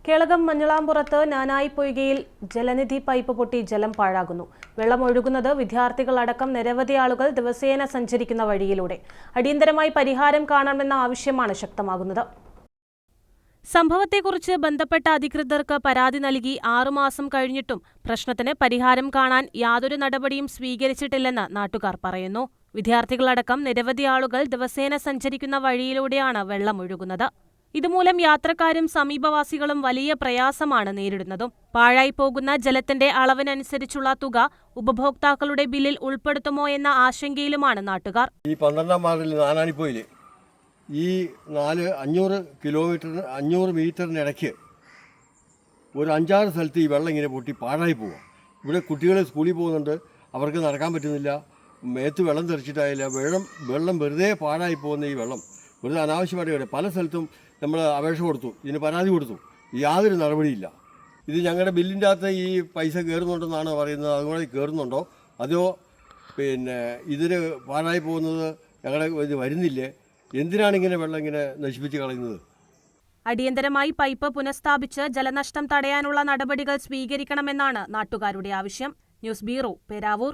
കേളകം മഞ്ഞളാംപുറത്ത് നാനായി പൊയ്കയിൽ Jalanidhi pipe പൊട്ടി ജലം പാഴാകുന്നു. വെള്ളം ഒഴുകുന്നത് വിദ്യാർത്ഥികളടക്കം നിരവധി ആളുകൾ ദിവസേന സഞ്ചരിക്കുന്ന വഴിയിലൂടെ. അടിയന്തരമായി പരിഹാരം കാണണമെന്ന ആവശ്യമാണ് ശക്തമാകുന്നത്. സംഭവത്തെക്കുറിച്ച് ബന്ധപ്പെട്ട അധികൃതർക്ക് പരാതി നൽകി 6 മാസം കഴിഞ്ഞിട്ടും പ്രശ്നത്തിന് പരിഹാരം കാണാൻ യാതൊരു നടപടിയും സ്വീകരിച്ചിട്ടില്ലെന്ന് നാട്ടുകാർ പറയുന്നു. വിദ്യാർത്ഥികളടക്കം നിരവധി ആളുകൾ ദിവസേന സഞ്ചരിക്കുന്ന വഴിയിലൂടെയാണ് വെള്ളം ഒഴുകുന്നത്. ഇതുമൂലം യാത്രക്കാരും സമീപവാസികളും വലിയ പ്രയാസമാണ് നേരിടുന്നതും. പാഴായി പോകുന്ന ജലത്തിന്റെ അളവിനനുസരിച്ചുള്ള തുക ഉപഭോക്താക്കളുടെ ബില്ലിൽ ഉൾപ്പെടുത്തുമോ എന്ന ആശങ്കയിലുമാണ് നാട്ടുകാർ. ഈ 12ാം വാർഡിൽ നാനാനിപ്പോയിൽ ഈ 500 മീറ്ററിനിടയ്ക്ക് ഒരു 5-6 സ്ഥലത്ത് ഈ വെള്ളം ഇങ്ങനെ പൊട്ടി പാഴായി പോവുക. ഇവിടെ കുട്ടികൾ സ്കൂളിൽ പോകുന്നുണ്ട്, അവർക്ക് നടക്കാൻ പറ്റുന്നില്ല, മേത്ത് വെള്ളം തെറിച്ചിട്ടായില്ല. വെള്ളം വെറുതെ പാഴായി പോകുന്ന ഈ വെള്ളം വെറുതെ അനാവശ്യമായിട്ട് പല സ്ഥലത്തും നമ്മൾ അപേക്ഷ കൊടുത്തു, ഇതിന് പരാതി കൊടുത്തു, യാതൊരു നടപടിയില്ല. ഇത് ഞങ്ങളുടെ ബില്ലിൻ്റെ അകത്ത് ഈ പൈസ കയറുന്നുണ്ടെന്നാണ് പറയുന്നത്. അതുകൊണ്ട് കയറുന്നുണ്ടോ അതോ ഇതിന് പാഴായി പോകുന്നത് ഞങ്ങളുടെ ഇത് വരുന്നില്ലേ? എന്തിനാണ് ഇങ്ങനെ വെള്ളം ഇങ്ങനെ നശിപ്പിച്ച് കളയുന്നത്? അടിയന്തരമായി പൈപ്പ് പുനഃസ്ഥാപിച്ച് ജലനഷ്ടം തടയാനുള്ള നടപടികൾ സ്വീകരിക്കണമെന്നാണ് നാട്ടുകാരുടെ ആവശ്യം. News bureau, Peravoor.